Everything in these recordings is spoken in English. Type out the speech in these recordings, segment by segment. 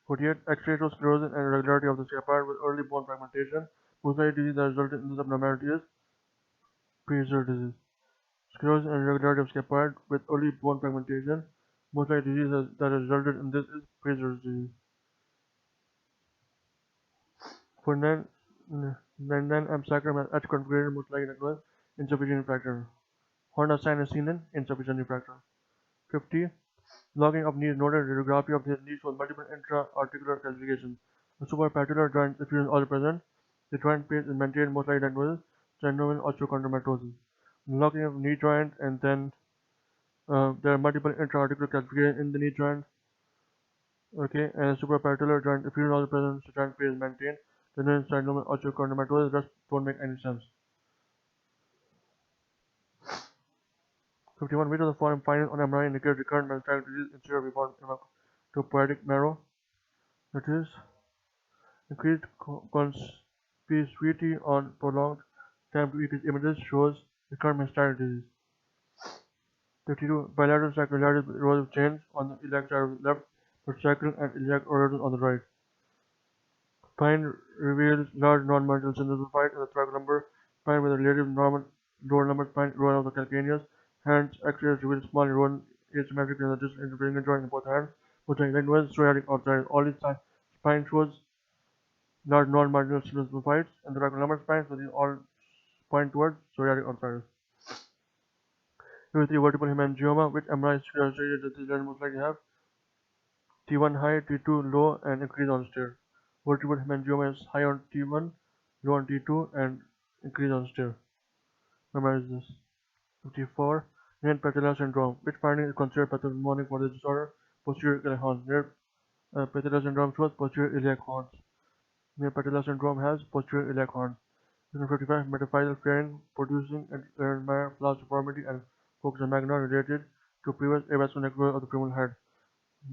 48. X-ray shows sclerosis and irregularity of the scapula with early bone fragmentation. Most likely disease that resulted in this abnormality is preserved disease. Sclerosis and irregularity of scapula with early bone fragmentation. Most likely disease that has resulted in this is preserved disease. 49. M sacrum has H configuration, most likely diagnosed insufficient fracture. Horn of sign is seen in insufficient fracture. 50. Logging of knees noted radiography of his knees shows multiple intra-articular calcifications. The suprapatellar joint effusion is also present. The joint pace is maintained, most likely diagnosis synovial osteochondromatosis. Locking of knee joint, and then there are multiple intra-articular calcifications in the knee joint. Okay, and the suprapatellar joint effusion is also present. So joint pace is maintained. The synovial osteochondromatosis just don't make any sense. 51. Which of the following findings on MRI indicate recurrent metastatic disease instead of reformed hematopoietic marrow? That is, increased conspicuity on prolonged time to EKG images shows recurrent metastatic disease. 52. Bilateral sacroiliitis with erosive change on the iliac side of the left, but sacral and iliac erosion on the right. Spine reveals large non-marginal syndesmophytes in the thoracic lumbar spine with a relative normal lower lumbar spine erosion of the calcaneus. Hands X-rays reveal small erosion asymmetric in the distal interfering joint in both hands, which are likewise psoriatic arthritis. All these spine shows large non-marginal syndesmophytes in the thoracic lumbar spine, so these all point towards psoriatic arthritis. 53. Vertebral hemangioma, which MRI suggested that these lesions most likely have T1 high, T2 low, and increase on stair. Vertebral hemangioma is high on T1, low on T2, and increase on stair. Memorize this. 54. Near patellar syndrome, which finding is considered pathognomonic for this disorder? Posterior iliac horns. Near patellar syndrome shows posterior iliac horns. Near patellar syndrome has posterior iliac horns. 55. Metaphyseal flaring producing Erlenmeyer flowers deformity and focus on magna related to previous avascular necrosis of the femoral head.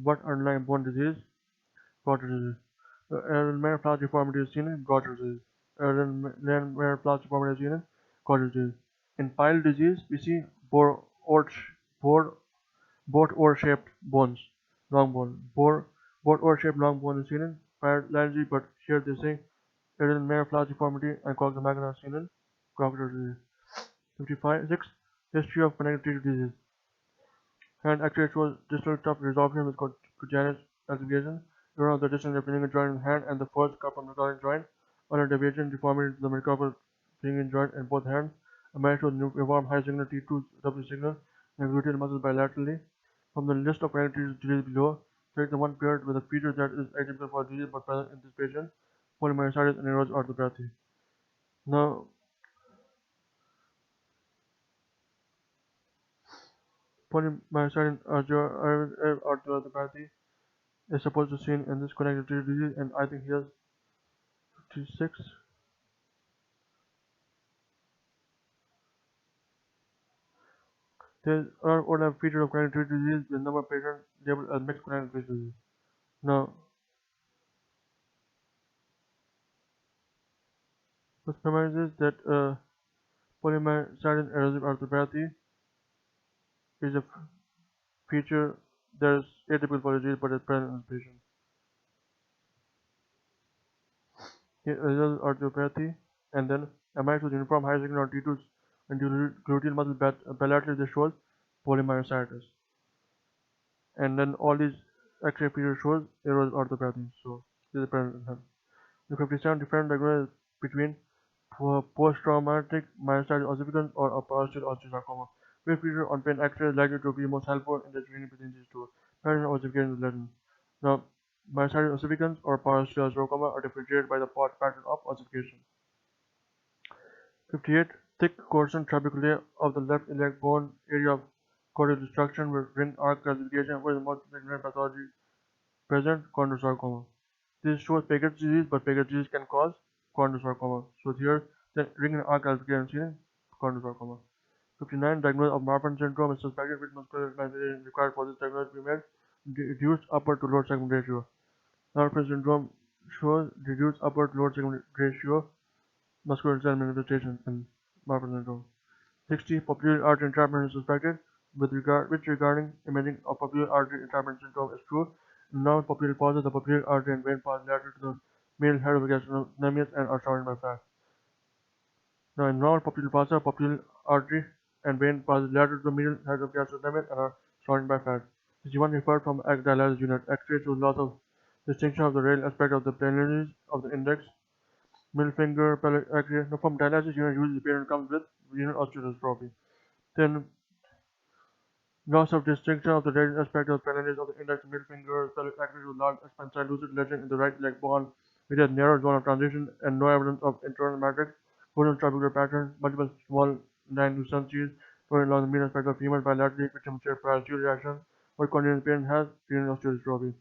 What underlying bone disease? Goiter disease. Erlenmeyer flowers deformity is seen in Goiter disease. Erlenmeyer flowers deformity is seen in Goiter disease. In pile disease, we see board-oar-shaped bones, long bone. Board-oar-shaped long bone is seen in paralysis, but here they say Erlenmeyer flowers deformity and Coxa magna are seen in Goiter disease. 55. History of connective disease. Hand X-ray shows distal tuft resorption with cutaneous calcification. Erosion of the distal interfering joint in the hand and the first carpal joint. Other deviation deformity to the metacarpal joint in both hands. A man shows uniform high signal T2 W signal and gluteal muscles bilaterally. From the list of connective disease below, select the one paired with a feature that is atypical for disease but present in this patient: polymyositis and erosive arthropathy. Now, polymyositis and arthropathy is supposed to be seen in this connective disease, and I think here's 56. There are overlap features of connective disease with number of patients labeled as mixed connective disease. Now, what summarizes that polymyositis erosive arthropathy is a feature that is atypical for disease but is present in this patient. Here is arthropathy, and then MRI shows uniform high signal on T2s and gluteal muscle bilaterally. This shows polymyositis, and then all these X-ray features shows erosive arthropathy. So this is present in him. The 57 different diagnosis between post-traumatic myositis ossificans or a parosteal osteosarcoma. Which feature on plain X-ray is likely to be most helpful in determining between these two? Pattern ossification is legend. Now, myositis ossificans or parosteal osteosarcoma are differentiated by the pattern of ossification. 58. Thick coarsened trabeculae of the left iliac bone area of cortical destruction with ring arc calcification. What is the most significant pathology present? Chondrosarcoma. This shows Paget's disease, but Paget's disease can cause chondrosarcoma. So here, the ring and arc calcification seen in chondrosarcoma. 59. Diagnosis of Marfan syndrome is suspected with muscular relaxation required for this diagnosis to be made. Reduced upper to lower segment ratio. Marfan syndrome shows reduced upper to lower segment ratio muscular cell manifestation in Marfan syndrome. 60. Popliteal artery entrapment is suspected. Which regarding imaging of popliteal artery entrapment syndrome is true. Now popliteal pauses, the popliteal artery and vein pass lateral to the middle head of the gastrocnemius and are surrounded by fat. Now in normal popliteal pausa, popliteal artery and vein pass lateral to the middle head of the gastrocnemius and are surrounded by fat. 61 referred from dialysis unit. X-ray shows loss of distinction of the radial aspect of the planages of the index, middle finger, pelvic X-ray. Now from dialysis unit, usually the patient comes with renal osteodystrophy. Then loss of distinction of the radial aspect of the planages of the index, middle finger, pelvic X-ray with large expansile lucid lesion in the right leg bone, which has narrow zone of transition and no evidence of internal matrix, horizontal trabecular pattern, multiple small line lucencies flowing along the medial aspect of femur bilaterally, which demonstrate prior reaction. What condition the patient has? Renal osteodystrophy.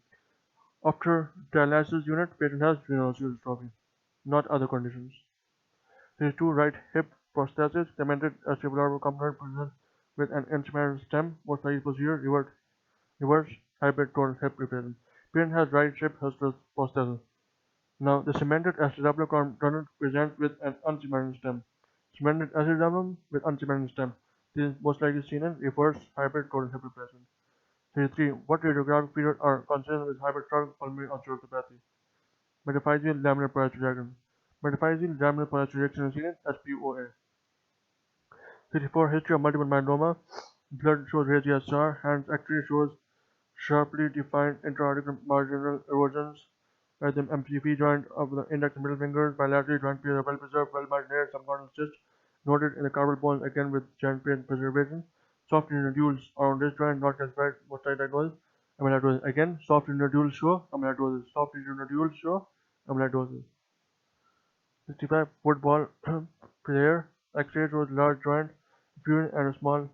After dialysis unit, patient has renal osteodystrophy, not other conditions. There is two right hip prosthesis, cemented acetabular component present with an instrumental stem, most likely posterior, reverse hybrid total hip replacement. Patient has right hip prosthesis. Now, the cemented acetabular component presents with an uncemented stem. Cemented acetabulum with uncemented stem. This is most likely seen in reverse hybrid total hip replacement. 33. What radiographic periods are consistent with hypertrophic pulmonary arteriopathy? Metaphyseal laminar paratracheal. Metaphyseal laminar paratracheal is seen in SPOA. 64. History of multiple myeloma. Blood shows Ray's scar. Hands X-ray shows sharply defined intra-articular marginal erosions at the MCP joint of the index and middle fingers. Bilateral joint periods are well preserved, well marginated, some corneal cysts noted in the carpal bones, again with joint period preservation. Soft nodules are on this joint, not classified, most likely diagnosed. Amyloidosis. Again, soft nodules show amyloidosis. Soft nodules show amyloidosis. 65. Football player. X-ray shows large joint fusion and a small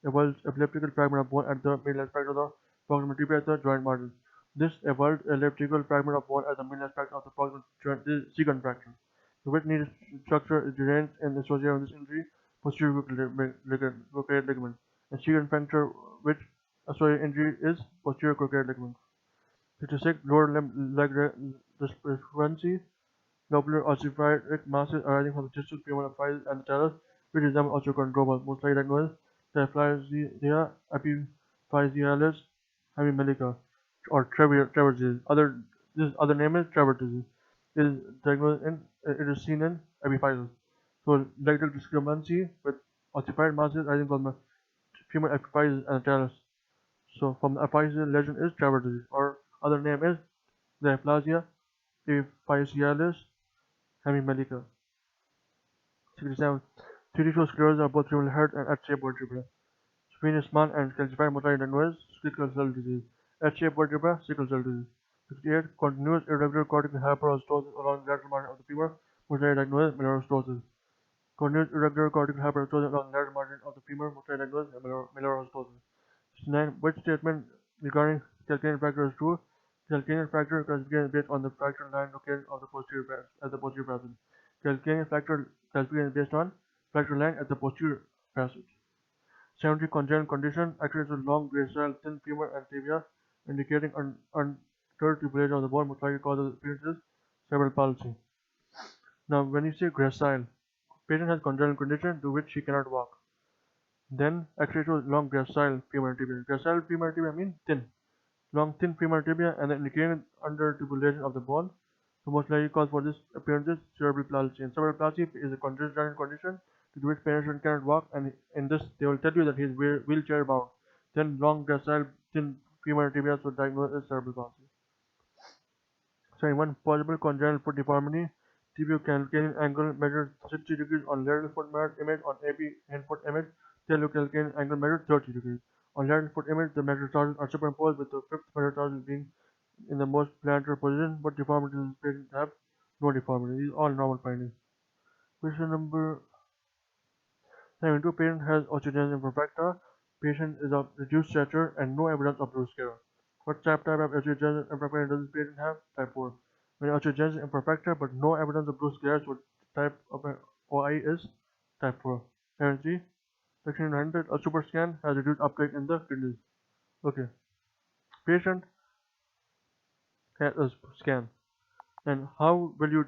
elliptical fragment of bone at the middle aspect of the proximal tibia at the joint margin. This evolved elliptical fragment of bone at the middle aspect of the proximal joint is secant fracture. The width needed structure is deranged and associated with this injury, posterior cochlear ligament. And secant fracture which associated injury is posterior cochlear ligament. 56. Lower limb leg discrepancy. Lobular ossified masses arising from the distal femur epiphysis and the talus, which resemble osteochondromas, most likely diagnosed Diaphysia epiphysealis hemimelica or Trevor disease. This other name is Trevor disease. It is diagnosed in it is seen in epiphysis. So leg discrepancy with ossified masses arising from the femur epiphysis and the talus. So from the epiphyseal lesion is Trevor disease, or other name is Diaphysia epiphysealis hemimelica. 67. 3D shows sclerosis of both terminal head and H-shaped vertebrae. Venous man and calcified motor diagnosed sickle cell disease. H-shaped vertebra, sickle cell disease. 68. Continuous irregular cortical hyperostosis along the lateral margin of the femur, most likely diagnosed melanostosis. Continuous irregular cortical hyperostosis along the lateral margin of the femur, most likely diagnosed melanostosis. 69. Which statement regarding calcaneal fracture is true? Calcaneal fracture classification is based on the fracture line located of the posterior passage. Calcaneal fracture classification is based on fracture line at the posterior passage. 70. Congenital condition. X-rays with long gracile thin femur and tibia indicating undertubulation of the bone, most likely cause of appearances cerebral palsy. Now, when you say gracile, patient has congenital condition to which she cannot walk. Then X-ray shows long gracile femur and tibia. Gracile femur and tibia mean thin, long thin femur and tibia, and then indicating undertubulation of the bone. So most likely cause for this appearance is cerebral palsy. And cerebral palsy is a congenital condition to which patient cannot walk, and in this they will tell you that he is wheelchair bound. Then long gracile thin femur and tibia so diagnosed as cerebral palsy. 71. Possible congenital foot deformity. Tibiocalcaneal angle measured 60 degrees on lateral foot image, on AB hand foot image. Tibio-calcaneal angle measured 30 degrees. On lateral foot image, the metatarsals are superimposed with the fifth metatarsal being in the most plantar position. What deformities does this patient have? No deformity. These are all normal findings. Question number 72. Patient has osteogenesis imperfecta. Patient is of reduced stature and no evidence of bruised sclera. What type of osteogenesis imperfecta does this patient have? Type 4. When osteogenesis imperfecta but no evidence of bruised sclera, so type of OI is type 4. 73. Section 900. A super scan has reduced uptake in the kidneys. Okay. Patient has a scan. And how will you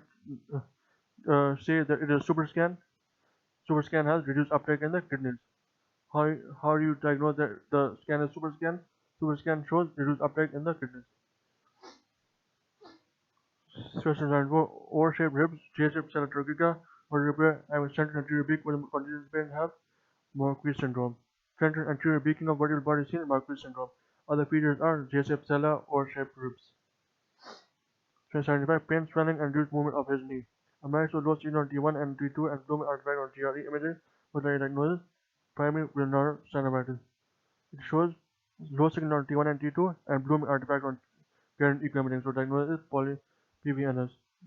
say that it is a super scan? Super scan has reduced uptake in the kidneys. How do you diagnose that the scan is super scan? Super scan shows reduced uptake in the kidneys. Question 74. Oval-shaped ribs, J-shaped salatogica, or repair have a central anterior beak where the continuous pain have Marquis syndrome. Central anterior beaking of vertebral body seen in Marquis syndrome. Other features are J-shaped sella or shaped ribs. Question 75. Pain, swelling, and reduced movement of his knee. A man shows low seen on T1 and T2 and gloomy artifact on GRE imaging. What are diagnosis? Primary ulnar synovitis. It shows low signal on T1 and T2 and blooming artifact on current echo imaging. So diagnosis is poly PVNS.